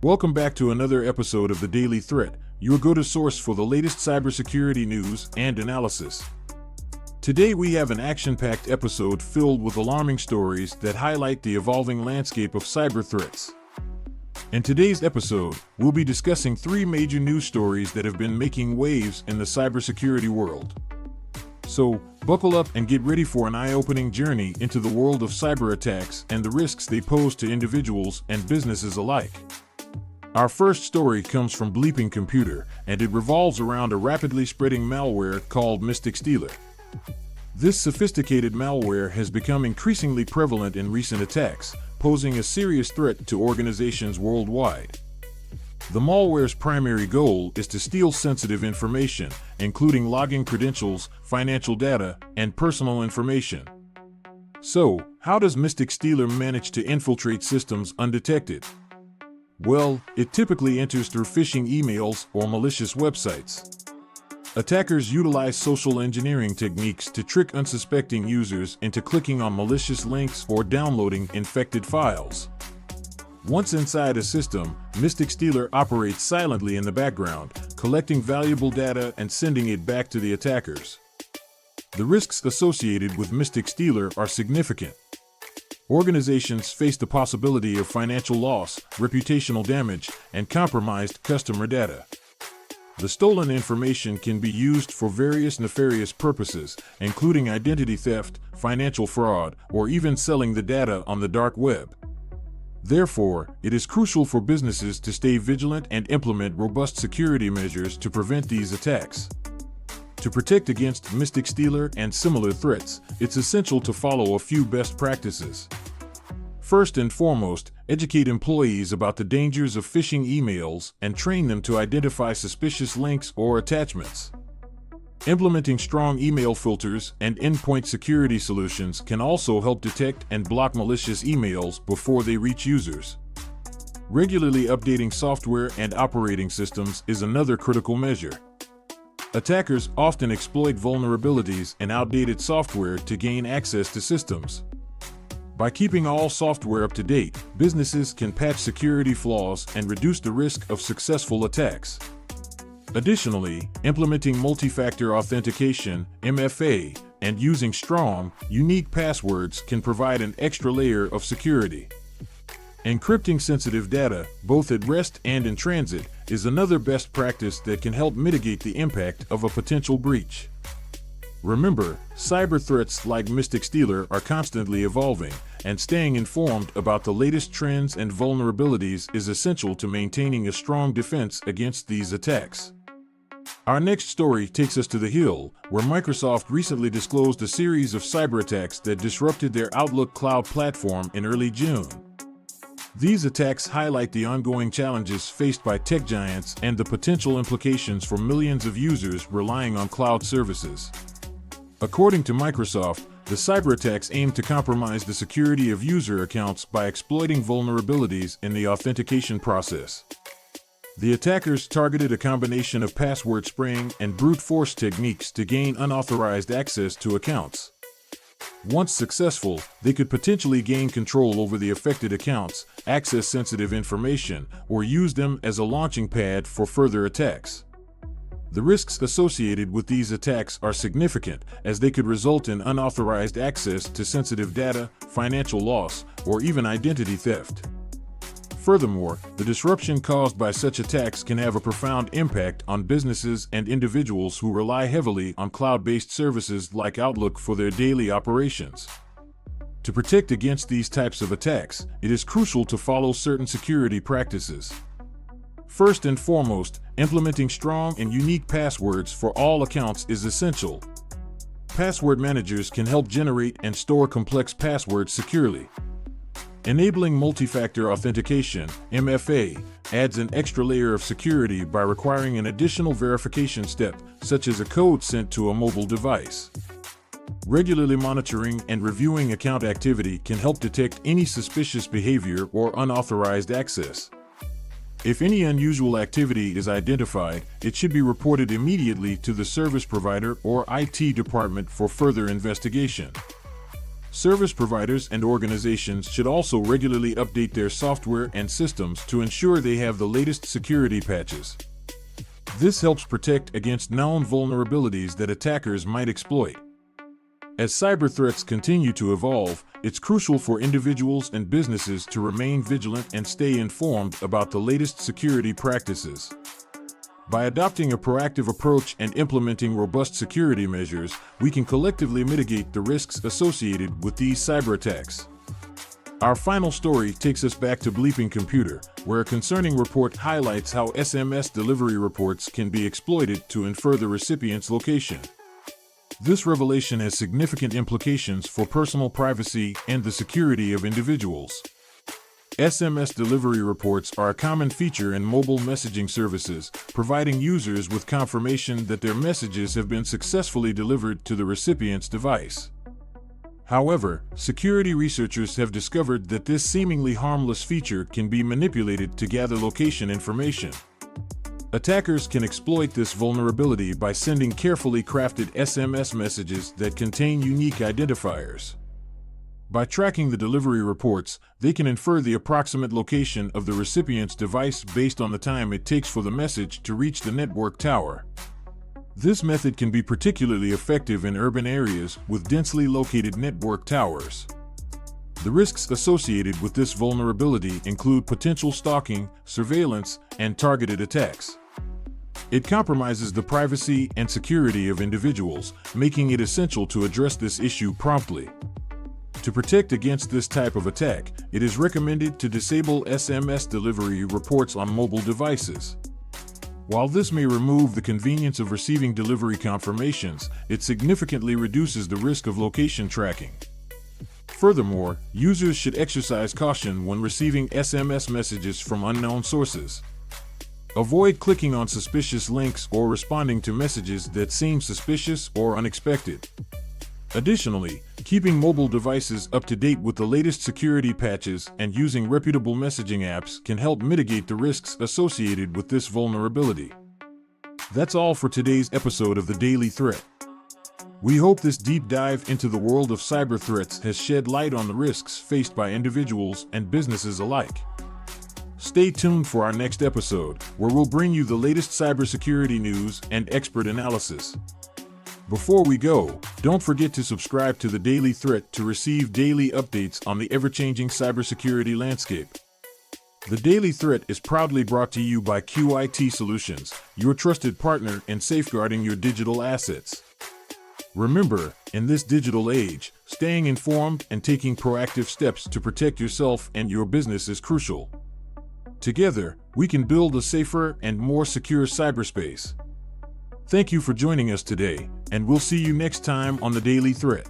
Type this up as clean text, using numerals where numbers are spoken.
Welcome back to another episode of The Daily Threat, your go-to source for the latest cybersecurity news and analysis. Today we have an action-packed episode filled with alarming stories that highlight the evolving landscape of cyber threats. In today's episode, we'll be discussing three major news stories that have been making waves in the cybersecurity world. So, buckle up and get ready for an eye-opening journey into the world of cyber attacks and the risks they pose to individuals and businesses alike. Our first story comes from Bleeping Computer, and it revolves around a rapidly spreading malware called Mystic Stealer. This sophisticated malware has become increasingly prevalent in recent attacks, posing a serious threat to organizations worldwide. The malware's primary goal is to steal sensitive information, including login credentials, financial data, and personal information. So, how does Mystic Stealer manage to infiltrate systems undetected? Well, it typically enters through phishing emails or malicious websites. Attackers utilize social engineering techniques to trick unsuspecting users into clicking on malicious links or downloading infected files. Once inside a system, Mystic Stealer operates silently in the background, collecting valuable data and sending it back to the attackers. The risks associated with Mystic Stealer are significant. Organizations face the possibility of financial loss, reputational damage, and compromised customer data. The stolen information can be used for various nefarious purposes, including identity theft, financial fraud, or even selling the data on the dark web. Therefore, it is crucial for businesses to stay vigilant and implement robust security measures to prevent these attacks. To protect against Mystic Stealer and similar threats, it's essential to follow a few best practices. First and foremost, educate employees about the dangers of phishing emails and train them to identify suspicious links or attachments. Implementing strong email filters and endpoint security solutions can also help detect and block malicious emails before they reach users. Regularly updating software and operating systems is another critical measure. Attackers often exploit vulnerabilities in outdated software to gain access to systems. By keeping all software up to date, businesses can patch security flaws and reduce the risk of successful attacks. Additionally, implementing multi-factor authentication (MFA) and using strong, unique passwords can provide an extra layer of security. Encrypting sensitive data, both at rest and in transit, is another best practice that can help mitigate the impact of a potential breach. Remember, cyber threats like Mystic Stealer are constantly evolving, and staying informed about the latest trends and vulnerabilities is essential to maintaining a strong defense against these attacks. Our next story takes us to the Hill, where Microsoft recently disclosed a series of cyber attacks that disrupted their Outlook cloud platform in early June. These attacks highlight the ongoing challenges faced by tech giants and the potential implications for millions of users relying on cloud services. According to Microsoft, the cyber attacks aim to compromise the security of user accounts by exploiting vulnerabilities in the authentication process. The attackers targeted a combination of password spraying and brute force techniques to gain unauthorized access to accounts. Once successful, they could potentially gain control over the affected accounts, access sensitive information, or use them as a launching pad for further attacks. The risks associated with these attacks are significant, as they could result in unauthorized access to sensitive data, financial loss, or even identity theft. Furthermore, the disruption caused by such attacks can have a profound impact on businesses and individuals who rely heavily on cloud-based services like Outlook for their daily operations. To protect against these types of attacks, it is crucial to follow certain security practices. First and foremost, implementing strong and unique passwords for all accounts is essential. Password managers can help generate and store complex passwords securely. Enabling multi-factor authentication (MFA) adds an extra layer of security by requiring an additional verification step, such as a code sent to a mobile device. Regularly monitoring and reviewing account activity can help detect any suspicious behavior or unauthorized access. If any unusual activity is identified, it should be reported immediately to the service provider or IT department for further investigation. Service providers and organizations should also regularly update their software and systems to ensure they have the latest security patches. This helps protect against known vulnerabilities that attackers might exploit. As cyber threats continue to evolve, it's crucial for individuals and businesses to remain vigilant and stay informed about the latest security practices. By adopting a proactive approach and implementing robust security measures, we can collectively mitigate the risks associated with these cyber attacks. Our final story takes us back to Bleeping Computer, where a concerning report highlights how SMS delivery reports can be exploited to infer the recipient's location. This revelation has significant implications for personal privacy and the security of individuals. SMS delivery reports are a common feature in mobile messaging services, providing users with confirmation that their messages have been successfully delivered to the recipient's device. However, security researchers have discovered that this seemingly harmless feature can be manipulated to gather location information. Attackers can exploit this vulnerability by sending carefully crafted SMS messages that contain unique identifiers. By tracking the delivery reports, they can infer the approximate location of the recipient's device based on the time it takes for the message to reach the network tower. This method can be particularly effective in urban areas with densely located network towers. The risks associated with this vulnerability include potential stalking, surveillance, and targeted attacks. It compromises the privacy and security of individuals, making it essential to address this issue promptly. To protect against this type of attack, it is recommended to disable SMS delivery reports on mobile devices. While this may remove the convenience of receiving delivery confirmations, it significantly reduces the risk of location tracking. Furthermore, users should exercise caution when receiving SMS messages from unknown sources. Avoid clicking on suspicious links or responding to messages that seem suspicious or unexpected. Additionally, keeping mobile devices up to date with the latest security patches and using reputable messaging apps can help mitigate the risks associated with this vulnerability. That's all for today's episode of The Daily Threat. We hope this deep dive into the world of cyber threats has shed light on the risks faced by individuals and businesses alike. Stay tuned for our next episode, where we'll bring you the latest cybersecurity news and expert analysis. Before we go, don't forget to subscribe to The Daily Threat to receive daily updates on the ever-changing cybersecurity landscape. The Daily Threat is proudly brought to you by QIT Solutions, your trusted partner in safeguarding your digital assets. Remember, in this digital age, staying informed and taking proactive steps to protect yourself and your business is crucial. Together, we can build a safer and more secure cyberspace. Thank you for joining us today, and we'll see you next time on The Daily Threat.